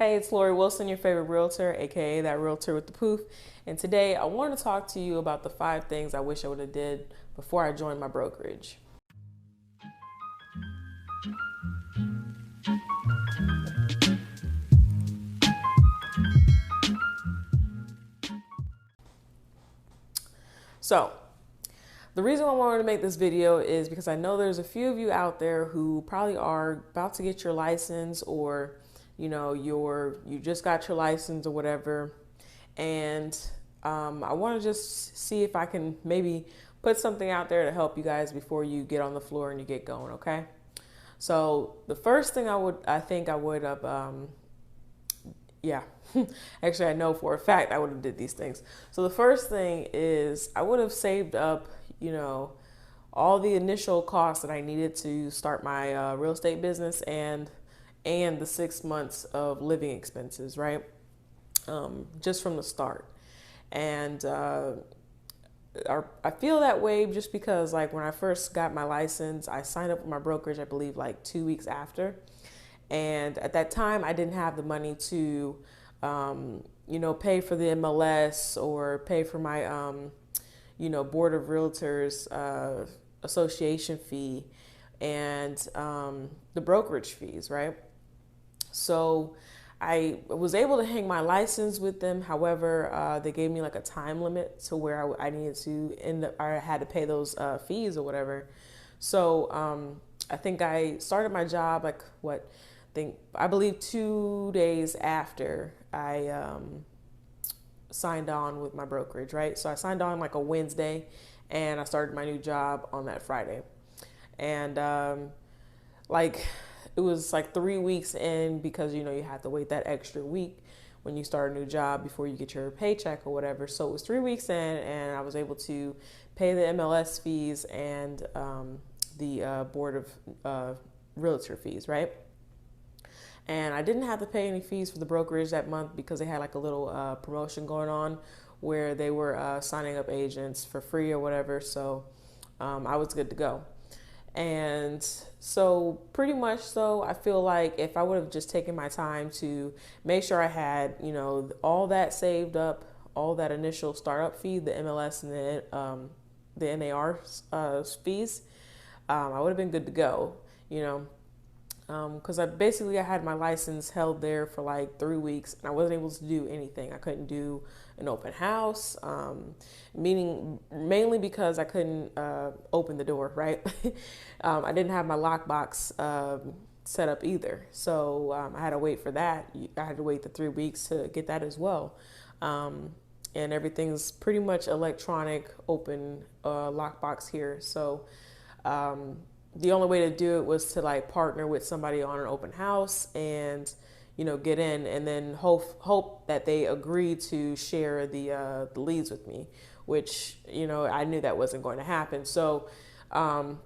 Hey, it's Lori Wilson, your favorite realtor, aka that realtor with the poof. And today I want to talk to you about the 5 things I wish I would have did before I joined my brokerage. So, the reason I wanted to make this video is because I know there's a few of you out there who probably are about to get your license, or you just got your license or whatever, and I want to just see if I can maybe put something out there to help you guys before you get on the floor and you get going. Okay. So the first thing I think I would have, yeah, actually I know for a fact I would have did these things. So the first thing is I would have saved up, all the initial costs that I needed to start my real estate business and the 6 months of living expenses, right? Just from the start. And I feel that way just because, like, when I first got my license, I signed up with my brokerage, I believe, like 2 weeks after. And at that time, I didn't have the money to, pay for the MLS or pay for my, Board of Realtors association fee and the brokerage fees, right? So I was able to hang my license with them. However, they gave me like a time limit to where I needed to I had to pay those fees or whatever. So I think I started my job I believe 2 days after I signed on with my brokerage, right? So I signed on like a Wednesday and I started my new job on that Friday. And it was like 3 weeks in, because you have to wait that extra week when you start a new job before you get your paycheck or whatever. So it was 3 weeks in, and I was able to pay the MLS fees and the Board of Realtor fees, right? And I didn't have to pay any fees for the brokerage that month because they had like a little promotion going on where they were signing up agents for free or whatever. So I was good to go. And so pretty much so, I feel like if I would have just taken my time to make sure I had, all that saved up, all that initial startup fee, the MLS and the NAR fees, I would have been good to go, because I had my license held there for like 3 weeks and I wasn't able to do anything. I couldn't do an open house, meaning mainly because I couldn't open the door, right? I didn't have my lockbox set up either. So I had to wait for that. I had to wait the 3 weeks to get that as well. And everything's pretty much electronic open lockbox here. So the only way to do it was to like partner with somebody on an open house and get in, and then hope that they agree to share the leads with me, which I knew that wasn't going to happen. So I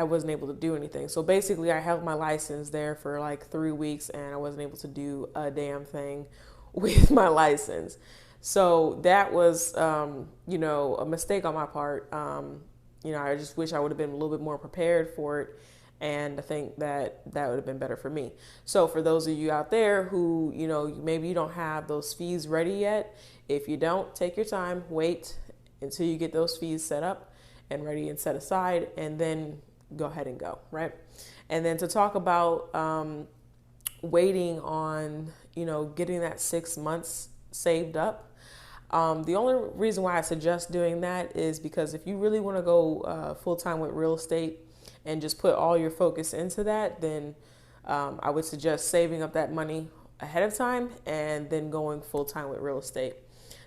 wasn't able to do anything. So basically I held my license there for like 3 weeks and I wasn't able to do a damn thing with my license. So that was a mistake on my part. I just wish I would have been a little bit more prepared for it. And I think that would have been better for me. So for those of you out there who, maybe you don't have those fees ready yet, if you don't, take your time, wait until you get those fees set up and ready and set aside, and then go ahead and go, right? And then to talk about waiting on, getting that 6 months saved up. The only reason why I suggest doing that is because if you really want to go full-time with real estate and just put all your focus into that, then I would suggest saving up that money ahead of time and then going full-time with real estate.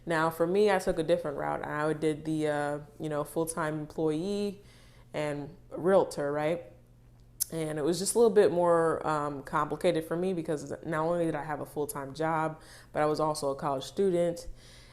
Now, for me, I took a different route. I did the, full-time employee and realtor, right? And it was just a little bit more complicated for me because not only did I have a full-time job, but I was also a college student.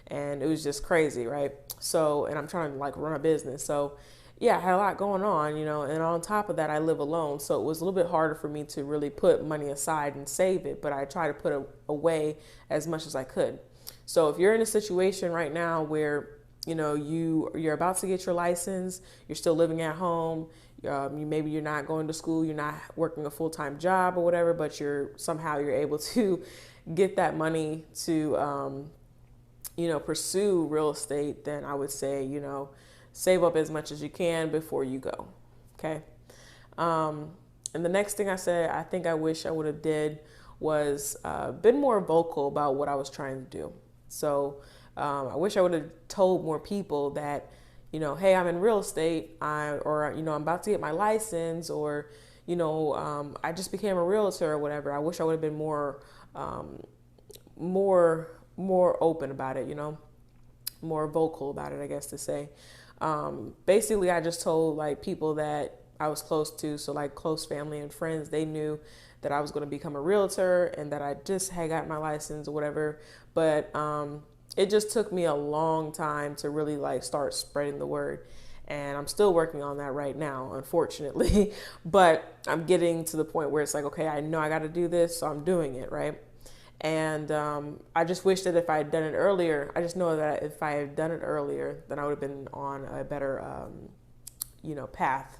And it was just crazy, right? So, and I'm trying to like run a business. So yeah, I had a lot going on, and on top of that, I live alone. So it was a little bit harder for me to really put money aside and save it, but I try to put away as much as I could. So if you're in a situation right now where, you're about to get your license, you're still living at home, Maybe you're not going to school, you're not working a full-time job or whatever, but you're able to get that money to pursue real estate, then I would say, save up as much as you can before you go. Okay. And the next thing I said, I think I wish I would have did was been more vocal about what I was trying to do. So I wish I would have told more people that, hey, I'm in real estate, I'm about to get my license, or, I just became a realtor or whatever. I wish I would have been more open about it, more vocal about it, I guess to say. Basically, I just told like people that I was close to, so like close family and friends, they knew that I was going to become a realtor and that I just had got my license or whatever. But it just took me a long time to really like start spreading the word. And I'm still working on that right now, unfortunately. But I'm getting to the point where it's like, okay, I know I got to do this, so I'm doing it, right? And I just wish that if I had done it earlier, I just know that if I had done it earlier, then I would have been on a better, path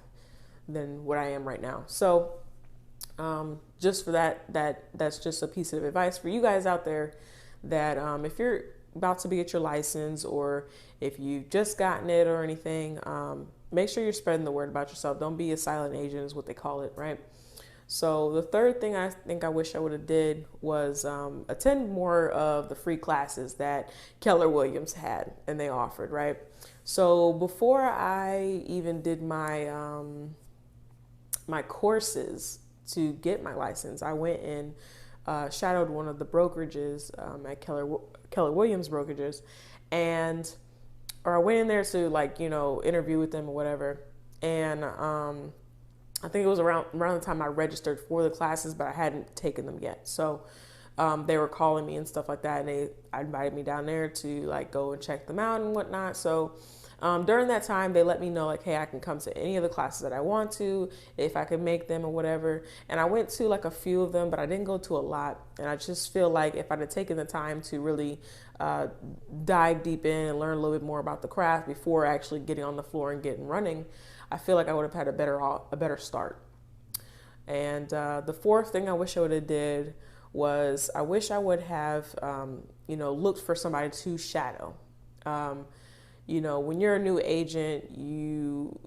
than what I am right now. So just for that's just a piece of advice for you guys out there that if you're about to be at your license, or if you've just gotten it or anything, make sure you're spreading the word about yourself. Don't be a silent agent is what they call it, right? So the third thing I think I wish I would have did was attend more of the free classes that Keller Williams had and they offered, right? So before I even did my my courses to get my license, I went and shadowed one of the brokerages at Keller Williams brokerages, or I went in there to interview with them or whatever, and I think it was around the time I registered for the classes, but I hadn't taken them yet. So they were calling me and stuff like that, and they invited me down there to go and check them out and whatnot. So during that time, they let me know hey, I can come to any of the classes that I want to, if I could make them or whatever. And I went to a few of them, but I didn't go to a lot. And I just feel like if I'd have taken the time to really dive deep in and learn a little bit more about the craft before actually getting on the floor and getting running, I feel like I would have had a better start. And the fourth thing I wish I would have did was I wish I would have looked for somebody to shadow. When you're a new agent, you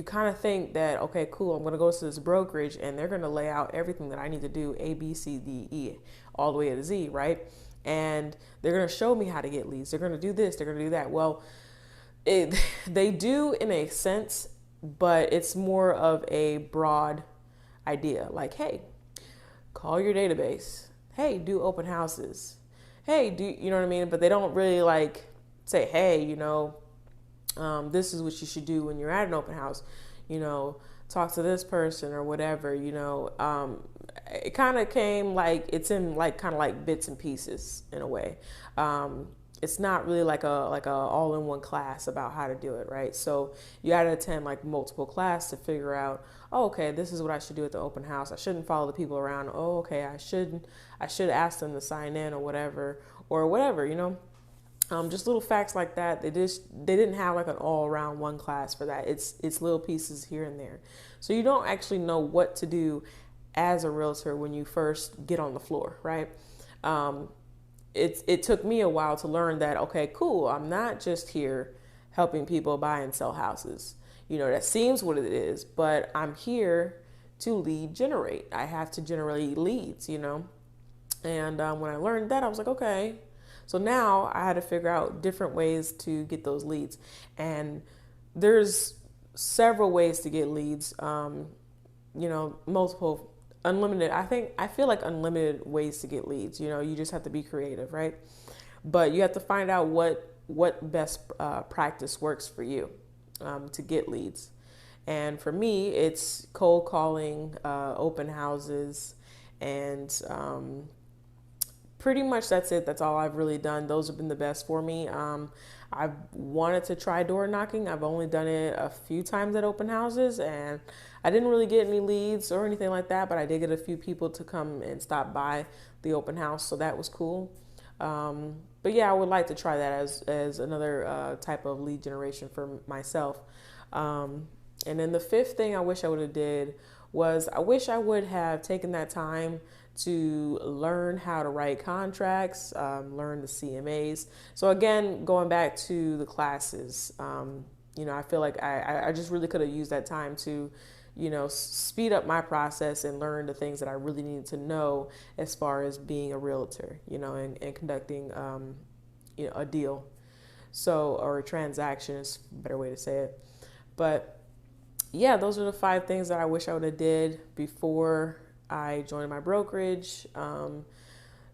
kind of think that, okay, cool, I'm going to go to this brokerage and they're going to lay out everything that I need to do, A, B, C, D, E, all the way to Z, right? And they're going to show me how to get leads. They're going to do this. They're going to do that. Well, they do in a sense, but it's more of a broad idea. Like, hey, call your database. Hey, do open houses. Hey, you know what I mean? But they don't really say, hey, this is what you should do when you're at an open house. Talk to this person or whatever. It kind of came it's in kind of bits and pieces in a way. It's not really like a all-in-one class about how to do it, right? So you got to attend multiple classes to figure out, oh, okay, this is what I should do at the open house. I shouldn't follow the people around. Oh, okay, I should ask them to sign in or whatever. Just little facts like that. They didn't have an all-around one class for that. It's little pieces here and there. So you don't actually know what to do as a realtor when you first get on the floor, right? It took me a while to learn that, okay, cool, I'm not just here helping people buy and sell houses. That seems what it is, but I'm here to lead generate. I have to generate leads, And when I learned that, I was like, okay. So now I had to figure out different ways to get those leads. And there's several ways to get leads, multiple, unlimited. I feel like unlimited ways to get leads. You just have to be creative, right? But you have to find out what best practice works for you to get leads. And for me, it's cold calling, open houses, and pretty much that's it. That's all I've really done. Those have been the best for me. I've wanted to try door knocking. I've only done it a few times at open houses, and I didn't really get any leads or anything like that, but I did get a few people to come and stop by the open house, so that was cool. But yeah, I would like to try that as another type of lead generation for myself. And then the fifth thing I wish I would have did was I wish I would have taken that time to learn how to write contracts, learn the CMAs. So again, going back to the classes, I feel like I just really could have used that time to, speed up my process and learn the things that I really needed to know as far as being a realtor, and conducting, a deal. So, or a transaction is a better way to say it. But yeah, those are the 5 things that I wish I would have did before I joined my brokerage.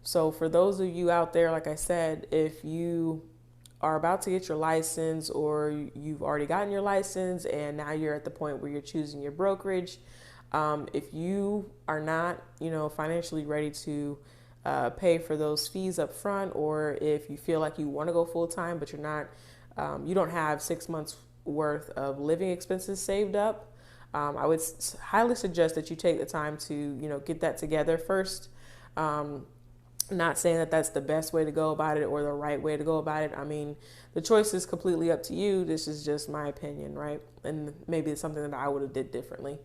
So for those of you out there, like I said, if you are about to get your license or you've already gotten your license and now you're at the point where you're choosing your brokerage, if you are not, financially ready to pay for those fees up front, or if you feel like you want to go full time but you're not, you don't have 6 months worth of living expenses saved up, I would highly suggest that you take the time to, get that together first. Not saying that that's the best way to go about it or the right way to go about it. I mean, the choice is completely up to you. This is just my opinion, right? And maybe it's something that I would have did differently.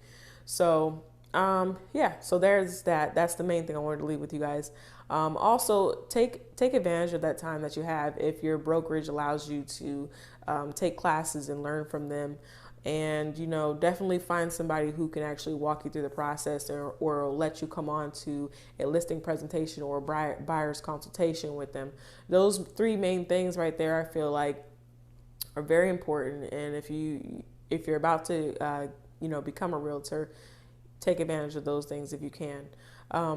So, so there's that. That's the main thing I wanted to leave with you guys. Also, take advantage of that time that you have if your brokerage allows you to take classes and learn from them. And, definitely find somebody who can actually walk you through the process or let you come on to a listing presentation or a buyer's consultation with them. Those 3 main things right there, I feel like are very important. And if you're about to, become a realtor, take advantage of those things if you can.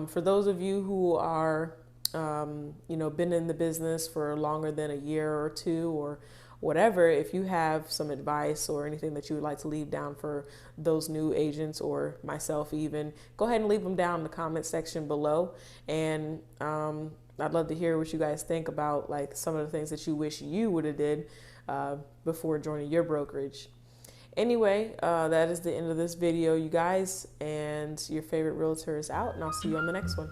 For those of you who are, been in the business for longer than a year or 2 or whatever, if you have some advice or anything that you would like to leave down for those new agents or myself even, go ahead and leave them down in the comment section below. And I'd love to hear what you guys think about like some of the things that you wish you would have did before joining your brokerage. Anyway, that is the end of this video, you guys, and your favorite realtor is out, and I'll see you on the next one.